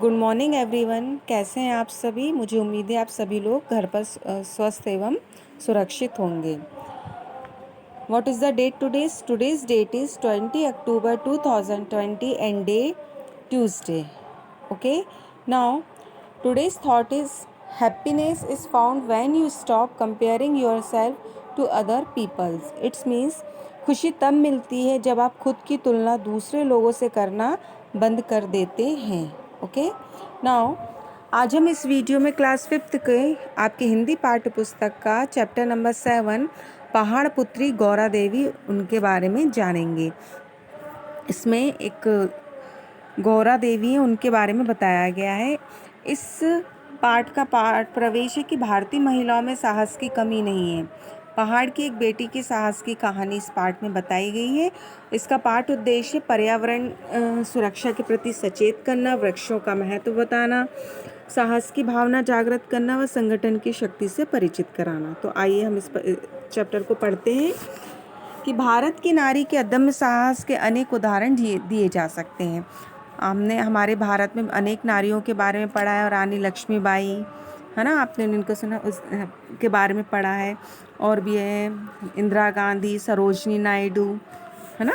Good morning everyone. कैसे हैं आप सभी। मुझे उम्मीद है आप सभी लोग घर पर स्वस्थ एवं सुरक्षित होंगे। What is the date today's? Today's date is 20 October 2020 and day Tuesday. Okay, now today's thought is happiness is found when you stop comparing yourself to other people's. It means खुशी तब मिलती है जब आप खुद की तुलना दूसरे लोगों से करना बंद कर देते हैं। ओके, नाउ आज हम इस वीडियो में क्लास 5th के आपकी हिंदी पाठ्य पुस्तक का चैप्टर नंबर 7 पहाड़ पुत्री गौरा देवी उनके बारे में जानेंगे। इसमें एक गौरा देवी है, उनके बारे में बताया गया है। इस पाठ का पाठ प्रवेश है कि भारतीय महिलाओं में साहस की कमी नहीं है। पहाड़ की एक बेटी की साहस की कहानी इस पाठ में बताई गई है। इसका पाठ उद्देश्य पर्यावरण सुरक्षा के प्रति सचेत करना, वृक्षों का महत्व बताना, साहस की भावना जागृत करना व संगठन की शक्ति से परिचित कराना। तो आइए हम इस चैप्टर को पढ़ते हैं कि भारत की नारी के अदम्य साहस के अनेक उदाहरण दिए जा सकते हैं। हमने हमारे भारत में अनेक नारियों के बारे में पढ़ा है, और रानी लक्ष्मीबाई है ना, आपने उनको सुना, उस के बारे में पढ़ा है। और भी है इंदिरा गांधी, सरोजनी नायडू, है ना।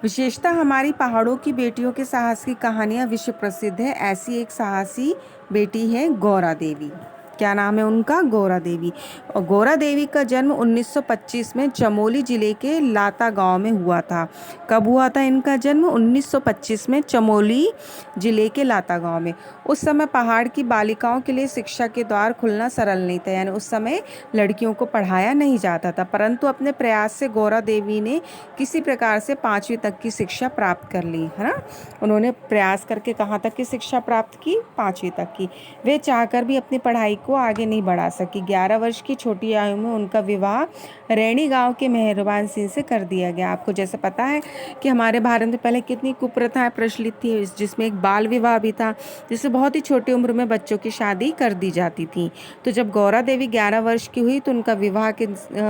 विशेषता हमारी पहाड़ों की बेटियों के साहस की कहानियाँ विश्व प्रसिद्ध है। ऐसी एक साहसी बेटी है गौरा देवी। क्या नाम है उनका? गौरा देवी। और गौरा देवी का जन्म 1925 में चमोली जिले के लाता गांव में हुआ था। कब हुआ था इनका जन्म? 1925 में चमोली जिले के लाता गांव में। उस समय पहाड़ की बालिकाओं के लिए शिक्षा के द्वार खुलना सरल नहीं था, यानी उस समय लड़कियों को पढ़ाया नहीं जाता था। परंतु अपने प्रयास से गौरा देवी ने किसी प्रकार से 5वीं तक की शिक्षा प्राप्त कर ली, है ना। उन्होंने प्रयास करके कहाँ तक की शिक्षा प्राप्त की? 5वीं तक की। वे चाहकर भी अपनी पढ़ाई को आगे नहीं बढ़ा सकी। 11 वर्ष की छोटी आयु में उनका विवाह रैणी गांव के मेहरबान सिंह से कर दिया गया। आपको जैसे पता है कि हमारे भारत में पहले कितनी कुप्रथाएं प्रचलित थी, जिसमें एक बाल विवाह भी था, जिससे बहुत ही छोटी उम्र में बच्चों की शादी कर दी जाती थी। तो जब गौरा देवी 11 वर्ष की हुई तो उनका विवाह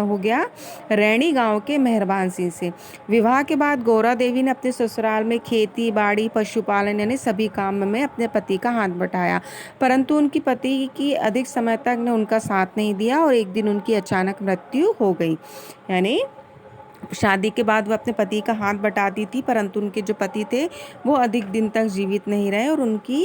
हो गया रैणी गांव के मेहरबान सिंह से। विवाह के बाद गौरा देवी ने अपने ससुराल में खेती बाड़ी, पशुपालन यानी सभी काम में अपने पति का हाथ बटाया, परंतु उनकी पति की अधिक समय तक ने उनका साथ नहीं दिया और एक दिन उनकी अचानक मृत्यु हो गई। यानी शादी के बाद वो अपने पति का हाथ बटाती थी, परंतु उनके जो पति थे वो अधिक दिन तक जीवित नहीं रहे और उनकी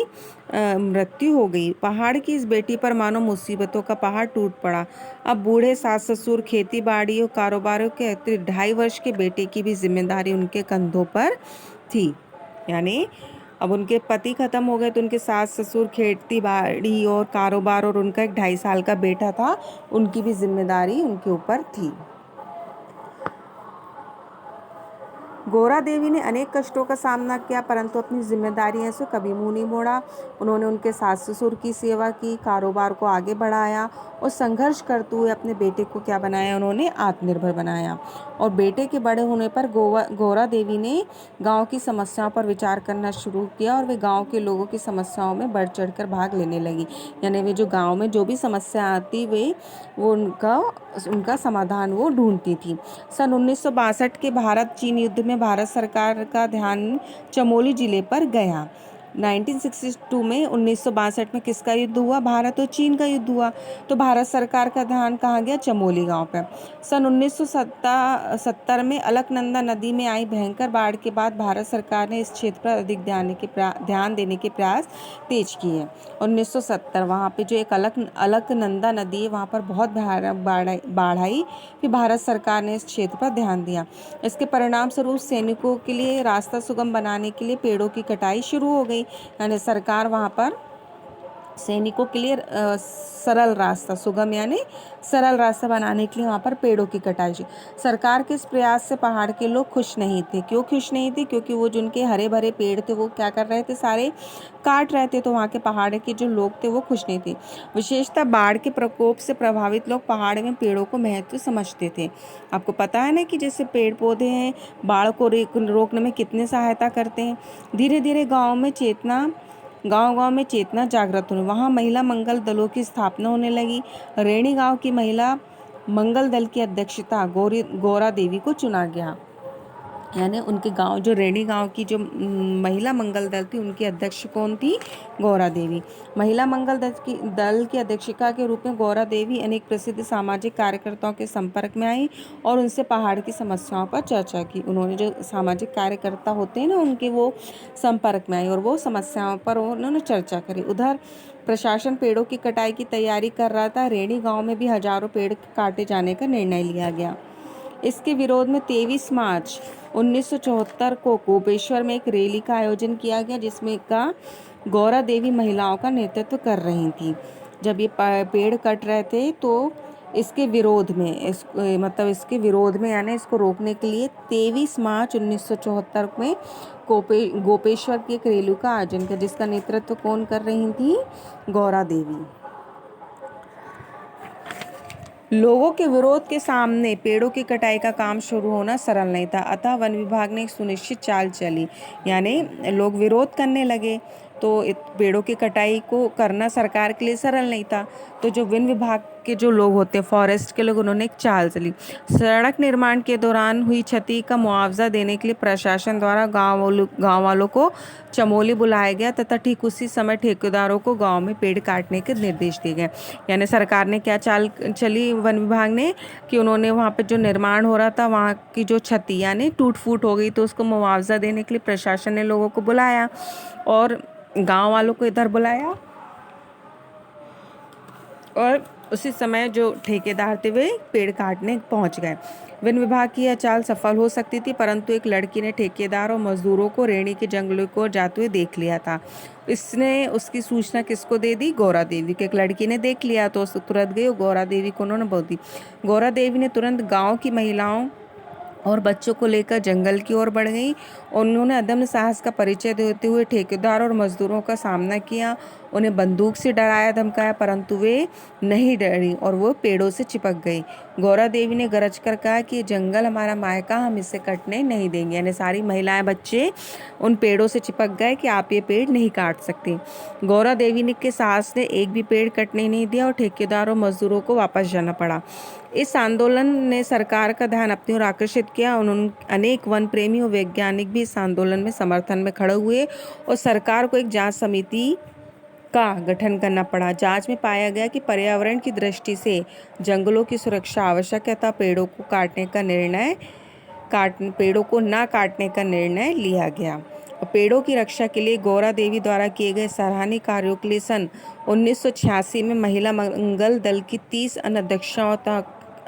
मृत्यु हो गई। पहाड़ की इस बेटी पर मानो मुसीबतों का पहाड़ टूट पड़ा। अब बूढ़े सास ससुर, खेती बाड़ी और कारोबारों के अतिरिक्त 2.5 वर्ष के बेटे की भी जिम्मेदारी उनके कंधों पर थी। यानी अब उनके पति खत्म हो गए तो उनके सास ससुर, खेती बाड़ी और कारोबार, और उनका एक 2.5 साल का बेटा था, उनकी भी जिम्मेदारी उनके ऊपर थी। गौरा देवी ने अनेक कष्टों का सामना किया, परंतु अपनी जिम्मेदारियों से कभी मुंह नहीं मोड़ा। उन्होंने उनके सास ससुर की सेवा की, कारोबार को आगे बढ़ाया और संघर्ष करते हुए अपने बेटे को क्या बनाया? उन्होंने आत्मनिर्भर बनाया। और बेटे के बड़े होने पर गौरा देवी ने गांव की समस्याओं पर विचार करना शुरू किया और वे गांव के लोगों की समस्याओं में बढ़ चढ़कर भाग लेने लगी। यानी वे जो गाँव में जो भी समस्या आती वो उनका समाधान वो ढूंढती थी। सन 1962 के भारत चीन युद्ध में भारत सरकार का ध्यान चमोली जिले पर गया। 1962 में 1962 में किसका युद्ध हुआ? भारत और चीन का युद्ध हुआ। तो भारत सरकार का ध्यान कहाँ गया? चमोली गांव पर। सन 1970 में अलकनंदा नदी में आई भयंकर बाढ़ के बाद भारत सरकार ने इस क्षेत्र पर अधिक ध्यान देने के प्रयास तेज किए। 1970 वहाँ पे जो एक अलकनंदा नदी है, वहाँ पर बहुत भयानक बाढ़ आई। फिर भारत सरकार ने इस क्षेत्र पर ध्यान दिया। इसके परिणाम स्वरूप सैनिकों के लिए रास्ता सुगम बनाने के लिए पेड़ों की कटाई शुरू हो गई। यानी सरकार वहाँ पर सैनिकों के लिए सरल रास्ता, सुगम यानी सरल रास्ता बनाने के लिए वहाँ पर पेड़ों की कटाई। सरकार के इस प्रयास से पहाड़ के लोग खुश नहीं थे। क्यों खुश नहीं थे? क्योंकि वो जिनके हरे भरे पेड़ थे वो क्या कर रहे थे? सारे काट रहे थे। तो वहाँ के पहाड़ के जो लोग थे वो खुश नहीं थे। विशेषतः बाढ़ के प्रकोप से प्रभावित लोग पहाड़ में पेड़ों को महत्व समझते थे। आपको पता है ना कि जैसे पेड़ पौधे हैं बाढ़ को रोकने में कितने सहायता करते हैं। धीरे धीरे गांव में चेतना जागृत होने, वहाँ महिला मंगल दलों की स्थापना होने लगी। रैणी गांव की महिला मंगल दल की अध्यक्षता गौरा देवी को चुना गया। यानी उनके गांव जो रेणी गांव की जो महिला मंगल दल थी उनकी अध्यक्ष कौन थी? गौरा देवी। महिला मंगल दल की अध्यक्षिका के रूप में गौरा देवी अनेक प्रसिद्ध सामाजिक कार्यकर्ताओं के संपर्क में आई और उनसे पहाड़ की समस्याओं पर चर्चा की। उन्होंने जो सामाजिक कार्यकर्ता होते हैं ना उनके वो संपर्क में आई और वो समस्याओं पर उन्होंने चर्चा करी। उधर प्रशासन पेड़ों की कटाई की तैयारी कर रहा था। रेणी गाँव में भी हजारों पेड़ काटे जाने का निर्णय लिया गया। इसके विरोध में 23 मार्च 1974 को गोपेश्वर में एक रैली का आयोजन किया गया जिसमें का गौरा देवी महिलाओं का नेतृत्व कर रही थी। जब ये पेड़ कट रहे थे तो इसके विरोध में यानी इसको रोकने के लिए 23 मार्च 1974 में गोपेश्वर की एक रैली का आयोजन किया जिसका नेतृत्व कौन कर रही थी? गौरा देवी। लोगों के विरोध के सामने पेड़ों की कटाई का काम शुरू होना सरल नहीं था, अतः वन विभाग ने एक सुनिश्चित चाल चली। यानी लोग विरोध करने लगे तो पेड़ों की कटाई को करना सरकार के लिए सरल नहीं था। तो जो वन विभाग के जो लोग होते हैं फॉरेस्ट के लोग, उन्होंने एक चाल चली। सड़क निर्माण के दौरान हुई क्षति का मुआवजा देने के लिए प्रशासन द्वारा गाँव वालों को चमोली बुलाया गया तथा ठीक उसी समय ठेकेदारों को गाँव में पेड़ काटने के निर्देश दिए गए। यानी सरकार ने क्या चाल चली वन विभाग ने कि उन्होंने वहाँ पे जो निर्माण हो रहा था वहाँ की जो क्षति यानी टूट फूट हो गई तो उसको मुआवजा देने के लिए प्रशासन ने लोगों को बुलाया और गांव वालों को इधर बुलाया और उसी समय जो ठेकेदार थे वे पेड़ काटने पहुंच गए। वन विभाग की यह चाल सफल हो सकती थी परंतु एक लड़की ने ठेकेदार और मजदूरों को रेणी के जंगलों को जाते हुए देख लिया था। इसने उसकी सूचना किसको दे दी? गौरा देवी को। एक लड़की ने देख लिया तो तुरंत गई और गौरा देवी को उन्होंने बोल दी। गौरा देवी ने तुरंत गाँव की महिलाओं और बच्चों को लेकर जंगल की ओर बढ़ गई। उन्होंने अदम्य साहस का परिचय देते हुए ठेकेदार और मजदूरों का सामना किया। उन्हें बंदूक से डराया धमकाया परंतु वे नहीं डरी और वो पेड़ों से चिपक गई। गौरा देवी ने गरज कर कहा कि ये जंगल हमारा मायका, हम इसे कटने नहीं देंगे। यानी सारी महिलाएं बच्चे उन पेड़ों से चिपक गए कि आप ये पेड़ नहीं काट सकते। गौरा देवी ने के साहस ने एक भी पेड़ कटने नहीं दिया और ठेकेदार और मजदूरों को वापस जाना पड़ा। इस आंदोलन ने सरकार का ध्यान अपनी ओर आकर्षित किया। उन्होंने अनेक वन प्रेमी और वैज्ञानिक भी इस आंदोलन में समर्थन में खड़े हुए और सरकार को एक जांच समिति का गठन करना पड़ा। जांच में पाया गया कि पर्यावरण की दृष्टि से जंगलों की सुरक्षा आवश्यक है, पेड़ों को ना काटने का निर्णय लिया गया। पेड़ों की रक्षा के लिए गौरा देवी द्वारा किए गए सराहनीय कार्यों के लिए सन 1986 में महिला मंगल दल की 30 अन्य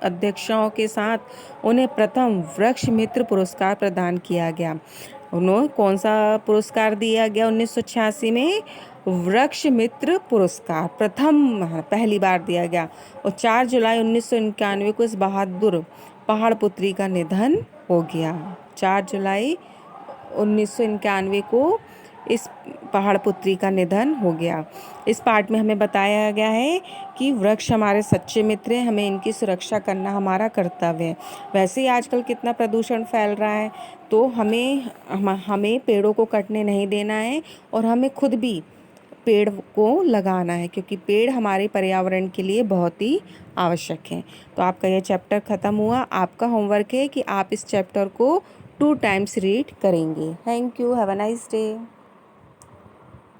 अध्यक्षाओं के साथ उन्हें प्रथम वृक्ष मित्र पुरस्कार प्रदान किया गया। उन्हें कौन सा पुरस्कार दिया गया? 1986 में वृक्ष मित्र पुरस्कार पहली बार दिया गया। और 4 जुलाई 1991 को इस बहादुर पहाड़ पुत्री का निधन हो गया। 4 जुलाई 1991 को इस पहाड़ पुत्री का निधन हो गया। इस पार्ट में हमें बताया गया है कि वृक्ष हमारे सच्चे मित्र हैं, हमें इनकी सुरक्षा करना हमारा कर्तव्य है। वैसे ही आजकल कितना प्रदूषण फैल रहा है तो हमें पेड़ों को कटने नहीं देना है और हमें खुद भी पेड़ को लगाना है क्योंकि पेड़ हमारे पर्यावरण के लिए बहुत ही आवश्यक हैं। तो आपका यह चैप्टर ख़त्म हुआ। आपका होमवर्क है कि आप इस चैप्टर को 2 टाइम्स रीड करेंगे। Thank you. Have a nice day.